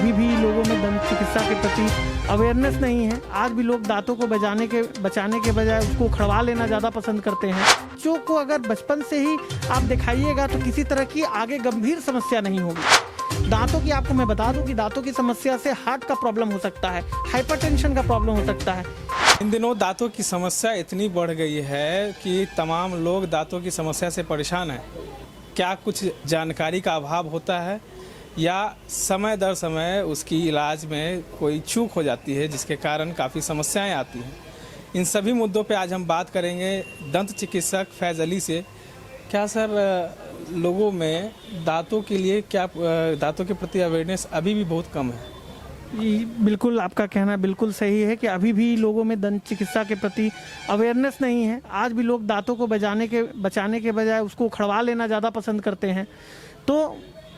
अभी भी लोगों में दंत चिकित्सा के प्रति अवेयरनेस नहीं है। आज भी लोग दांतों को बचाने के बजाय उसको उखड़वा लेना ज़्यादा पसंद करते हैं। बच्चों को अगर बचपन से ही आप दिखाइएगा तो किसी तरह की आगे गंभीर समस्या नहीं होगी। दांतों की आपको मैं बता दूं कि दांतों की समस्या से हार्ट का प्रॉब्लम हो सकता है, हाइपरटेंशन का प्रॉब्लम हो सकता है। इन दिनों दांतों की समस्या इतनी बढ़ गई है कि तमाम लोग दांतों की समस्या से परेशान हैं। क्या कुछ जानकारी का अभाव होता है या समय दर समय उसकी इलाज में कोई चूक हो जाती है जिसके कारण काफ़ी समस्याएं आती हैं। इन सभी मुद्दों पे आज हम बात करेंगे दंत चिकित्सक फैज़ अली से। क्या सर लोगों में दांतों के लिए दांतों के प्रति अवेयरनेस अभी भी बहुत कम है? बिल्कुल, आपका कहना बिल्कुल सही है कि अभी भी लोगों में दंत चिकित्सा के प्रति अवेयरनेस नहीं है। आज भी लोग दांतों को बचाने के बजाय उसको उखड़वा लेना ज़्यादा पसंद करते हैं। तो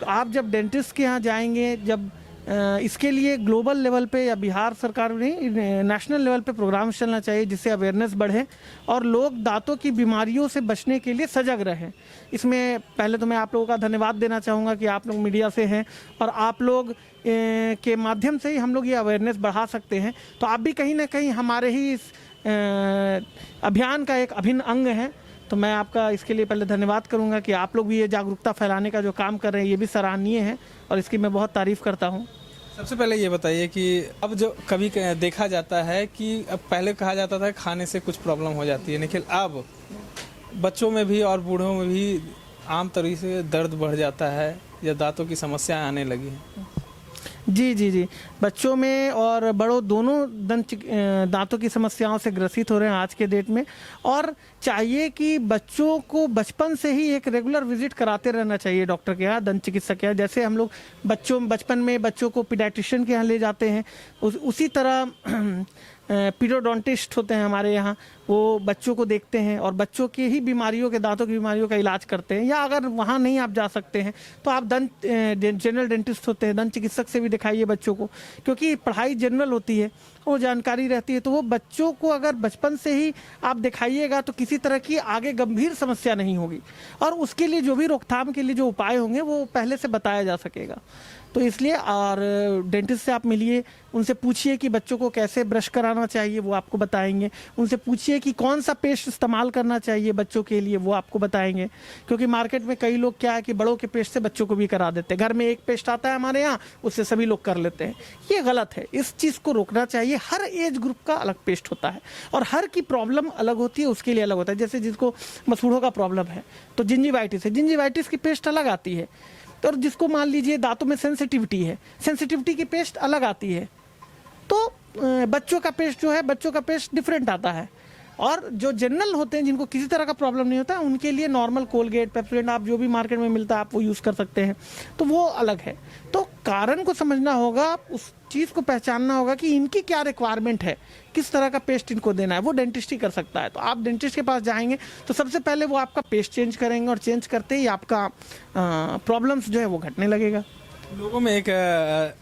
आप जब डेंटिस्ट के यहाँ जाएंगे, जब इसके लिए ग्लोबल लेवल पे या बिहार सरकार नहीं, नेशनल लेवल पे प्रोग्राम चलना चाहिए जिससे अवेयरनेस बढ़े और लोग दांतों की बीमारियों से बचने के लिए सजग रहें। इसमें पहले तो मैं आप लोगों का धन्यवाद देना चाहूँगा कि आप लोग मीडिया से हैं और आप लोग के माध्यम से ही हम लोग ये अवेयरनेस बढ़ा सकते हैं। तो आप भी कहीं ना कहीं हमारे ही इस अभियान का एक अभिन्न अंग हैं। तो मैं आपका इसके लिए पहले धन्यवाद करूंगा कि आप लोग भी ये जागरूकता फैलाने का जो काम कर रहे हैं ये भी सराहनीय है और इसकी मैं बहुत तारीफ़ करता हूं। सबसे पहले ये बताइए कि अब जो कभी देखा जाता है कि अब पहले कहा जाता था खाने से कुछ प्रॉब्लम हो जाती है, लेकिन अब बच्चों में भी और बूढ़ों में भी आम तरीके से दर्द बढ़ जाता है या दांतों की समस्याएं आने लगी हैं। जी, बच्चों में और बड़ों दोनों दांतों की समस्याओं से ग्रसित हो रहे हैं आज के डेट में। और चाहिए कि बच्चों को बचपन से ही एक रेगुलर विजिट कराते रहना चाहिए डॉक्टर के यहाँ, दंत चिकित्सक के यहाँ। जैसे हम लोग बचपन में बच्चों को पीडियाट्रिशियन के यहाँ ले जाते हैं, उसी तरह पीरियोडोंटिस्ट होते हैं हमारे यहाँ, वो बच्चों को देखते हैं और बच्चों की ही बीमारियों के दांतों की बीमारियों का इलाज करते हैं। या अगर वहाँ नहीं आप जा सकते हैं तो आप जनरल डेंटिस्ट होते हैं, दंत चिकित्सक से भी दिखाइए बच्चों को, क्योंकि पढ़ाई जनरल होती है, वो जानकारी रहती है। तो वो बच्चों को अगर बचपन से ही आप दिखाइएगा तो किसी तरह की आगे गंभीर समस्या नहीं होगी और उसके लिए जो भी रोकथाम के लिए जो उपाय होंगे वो पहले से बताया जा सकेगा। तो इसलिए और डेंटिस्ट से आप मिलिए, उनसे पूछिए कि बच्चों को कैसे ब्रश कराना चाहिए, वो आपको बताएंगे। उनसे पूछिए कि कौन सा पेस्ट इस्तेमाल करना चाहिए बच्चों के लिए, वो आपको बताएंगे। क्योंकि मार्केट में कई लोग क्या है कि बड़ों के पेस्ट से बच्चों को भी करा देते हैं। घर में एक पेस्ट आता है हमारे यहाँ, उससे सभी लोग कर लेते हैं। ये गलत है, इस चीज़ को रोकना चाहिए। हर एज ग्रुप का अलग पेस्ट होता है और हर की प्रॉब्लम अलग होती है, उसके लिए अलग होता है। जैसे जिसको मसूड़ों का प्रॉब्लम है तो जिंजिवाइटिस है, जिंजिवाइटिस की पेस्ट अलग आती है। और जिसको मान लीजिए दांतों में सेंसिटिविटी है, सेंसिटिविटी की पेस्ट अलग आती है। तो बच्चों का पेस्ट डिफरेंट आता है। और जो जनरल होते हैं जिनको किसी तरह का प्रॉब्लम नहीं होता है, उनके लिए नॉर्मल कोलगेट, पेप्सोडेंट आप जो भी मार्केट में मिलता है आप वो यूज़ कर सकते हैं। तो वो अलग है। तो कारण को समझना होगा, उस चीज़ को पहचानना होगा कि इनकी क्या रिक्वायरमेंट है, किस तरह का पेस्ट इनको देना है, वो डेंटिस्ट ही कर सकता है। तो आप डेंटिस्ट के पास जाएंगे तो सबसे पहले वो आपका पेस्ट चेंज करेंगे और चेंज करते ही आपका प्रॉब्लम्स जो है वो घटने लगेगा। लोगों में एक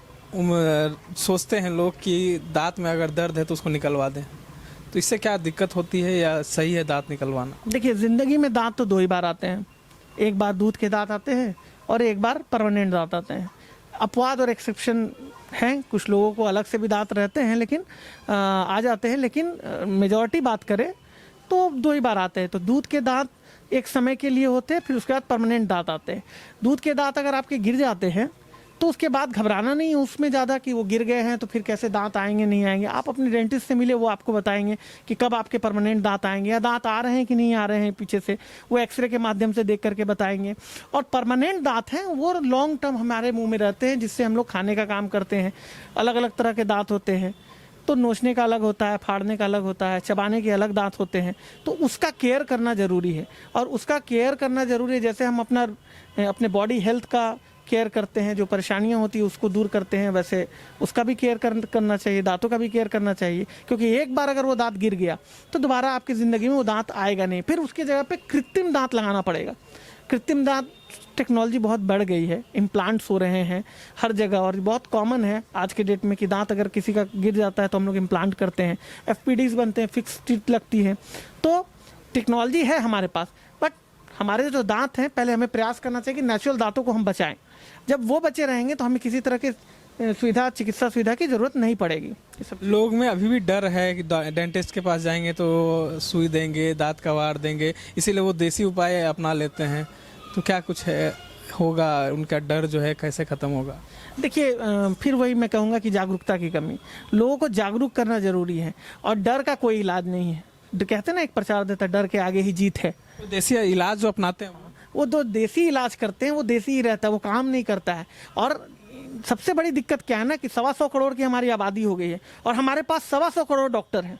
सोचते हैं लोग कि दांत में अगर दर्द है तो उसको निकलवा दें, तो इससे क्या दिक्कत होती है या सही है दांत निकलवाना? देखिए, ज़िंदगी में दांत तो दो ही बार आते हैं। एक बार दूध के दांत आते हैं और एक बार परमानेंट दांत आते हैं। अपवाद और एक्सेप्शन हैं, कुछ लोगों को अलग से भी दांत रहते हैं लेकिन आ जाते हैं, लेकिन मेजॉरिटी बात करें तो दो ही बार आते हैं। तो दूध के दांत एक समय के लिए होते हैं, फिर उसके बाद परमानेंट दांत आते हैं। दूध के दांत अगर आपके गिर जाते हैं तो उसके बाद घबराना नहीं है उसमें ज़्यादा कि वो गिर गए हैं तो फिर कैसे दांत आएंगे नहीं आएंगे। आप अपने डेंटिस्ट से मिले, वो आपको बताएंगे कि कब आपके परमानेंट दांत आएंगे या दांत आ रहे हैं कि नहीं आ रहे हैं पीछे से, वो एक्सरे के माध्यम से देख करके बताएंगे। और परमानेंट दांत हैं वो लॉन्ग टर्म हमारे मुंह में रहते हैं, जिससे हम लोग खाने का काम करते हैं। अलग अलग तरह के दांत होते हैं, तो नोचने का अलग होता है, फाड़ने का अलग होता है, चबाने के अलग दांत होते हैं। तो उसका केयर करना ज़रूरी है और उसका केयर करना ज़रूरी है। जैसे हम अपने बॉडी हेल्थ का केयर करते हैं, जो परेशानियां होती है उसको दूर करते हैं, वैसे उसका भी केयर करना चाहिए, दांतों का भी केयर करना चाहिए। क्योंकि एक बार अगर वो दांत गिर गया तो दोबारा आपकी ज़िंदगी में वो दांत आएगा नहीं, फिर उसकी जगह पे कृत्रिम दांत लगाना पड़ेगा। कृत्रिम दांत टेक्नोलॉजी बहुत बढ़ गई है, इम्प्लांट्स हो रहे हैं हर जगह और बहुत कॉमन है आज के डेट में कि दांत अगर किसी का गिर जाता है तो हम लोग इम्प्लांट करते हैं, एफपीडीज बनते हैं, फिक्स टीथ लगती है। तो टेक्नोलॉजी है हमारे पास, बट हमारे जो दांत हैं पहले हमें प्रयास करना चाहिए कि नेचुरल दांतों को हम बचाएं। जब वो बचे रहेंगे तो हमें किसी तरह के सुविधा, चिकित्सा सुविधा की जरूरत नहीं पड़ेगी। ये सब लोग में अभी भी डर है कि डेंटिस्ट के पास जाएंगे तो सुई देंगे, दांत कबाड़ देंगे, इसीलिए वो देसी उपाय अपना लेते हैं। तो क्या कुछ है होगा, उनका डर जो है कैसे खत्म होगा? देखिए, फिर वही मैं कहूँगा कि जागरूकता की कमी, लोगों को जागरूक करना जरूरी है, और डर का कोई इलाज नहीं है। कहते हैं ना, एक प्रचार देता, डर के आगे ही जीत है। तो देसी इलाज जो अपनाते हैं वो जो देसी इलाज करते हैं वो देसी ही रहता है, वो काम नहीं करता है। और सबसे बड़ी दिक्कत क्या है ना, कि 125 करोड़ की हमारी आबादी हो गई है, और हमारे पास 125 करोड़ डॉक्टर हैं।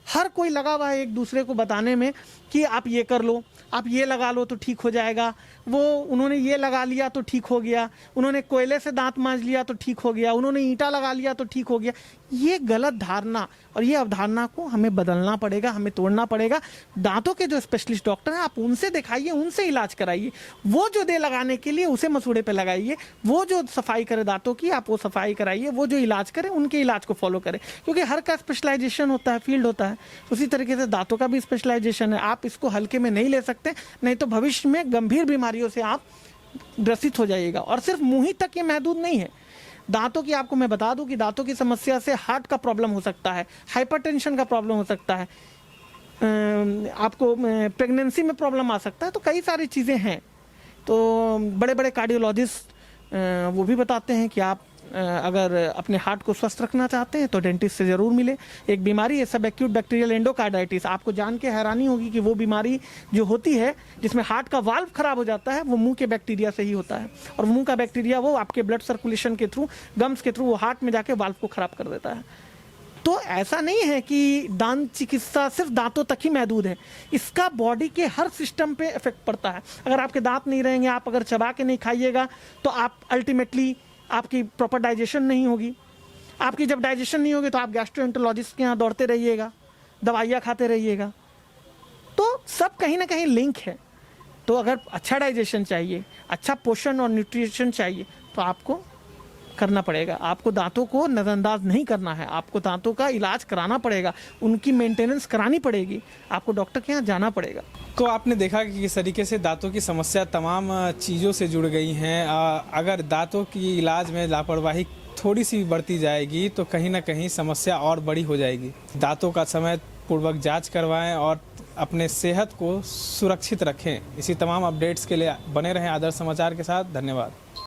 हर कोई लगा हुआ है एक दूसरे को बताने में कि आप ये कर लो, आप ये लगा लो तो ठीक हो जाएगा, वो उन्होंने ये लगा लिया तो ठीक हो गया, उन्होंने कोयले से दांत मांज लिया तो ठीक हो गया, उन्होंने ईंटा लगा लिया तो ठीक हो गया। ये गलत धारणा और ये अवधारणा को हमें बदलना पड़ेगा, हमें तोड़ना पड़ेगा। दांतों के जो स्पेशलिस्ट डॉक्टर हैं, आप उनसे दिखाइए, उनसे इलाज कराइए। वो जो दे लगाने के लिए उसे मसूड़े पे लगाइए, वो जो सफाई करे दांतों की आप वो सफाई कराइए, वो जो इलाज करे उनके इलाज को फॉलो करें, क्योंकि हर का स्पेशलाइजेशन होता है, फील्ड होता है। उसी तरीके से दांतों का भी स्पेशलाइजेशन है, आप इसको हल्के में नहीं ले सकते, नहीं तो भविष्य में गंभीर बीमारियों से आप ग्रसित हो जाइएगा। और सिर्फ मुंह ही तक ये महदूद नहीं है, दांतों की आपको मैं बता दूं कि दांतों की समस्या से हार्ट का प्रॉब्लम हो सकता है, हाइपरटेंशन का प्रॉब्लम हो सकता है, आपको प्रेगनेंसी में प्रॉब्लम आ सकता है। तो कई सारी चीज़ें हैं। तो बड़े बड़े कार्डियोलॉजिस्ट वो भी बताते हैं कि आप अगर अपने हार्ट को स्वस्थ रखना चाहते हैं तो डेंटिस्ट से ज़रूर मिले। एक बीमारी है सब एक्यूट बैक्टीरियल एंडोकार्डाइटिस, आपको जान के हैरानी होगी कि वो बीमारी जो होती है जिसमें हार्ट का वाल्व खराब हो जाता है, वो मुंह के बैक्टीरिया से ही होता है। और मुंह का बैक्टीरिया वो आपके ब्लड सर्कुलेशन के थ्रू, गम्स के थ्रू वो हार्ट में जाके वाल्व को खराब कर देता है। तो ऐसा नहीं है कि दांत चिकित्सा सिर्फ दांतों तक ही महदूद है, इसका बॉडी के हर सिस्टम पे इफेक्ट पड़ता है। अगर आपके दांत नहीं रहेंगे, आप अगर चबा के नहीं खाइएगा तो आप अल्टीमेटली आपकी प्रॉपर डाइजेशन नहीं होगी। आपकी जब डाइजेशन नहीं होगी तो आप गैस्ट्रोएंटरोलॉजिस्ट के यहाँ दौड़ते रहिएगा, दवाइयाँ खाते रहिएगा। तो सब कहीं ना कहीं लिंक है। तो अगर अच्छा डाइजेशन चाहिए, अच्छा पोषण और न्यूट्रिशन चाहिए तो आपको करना पड़ेगा, आपको दांतों को नज़रअंदाज नहीं करना है, आपको दांतों का इलाज कराना पड़ेगा, उनकी मेंटेनेंस करानी पड़ेगी, आपको डॉक्टर के यहाँ जाना पड़ेगा। तो आपने देखा कि किस तरीके से दांतों की समस्या तमाम चीज़ों से जुड़ गई हैं। अगर दांतों की इलाज में लापरवाही थोड़ी सी बढ़ती जाएगी तो कहीं ना कहीं समस्या और बड़ी हो जाएगी। दांतों का समय पूर्वक जांच करवाएं और अपने सेहत को सुरक्षित रखें। इसी तमाम अपडेट्स के लिए बने रहें आदर्श समाचार के साथ। धन्यवाद।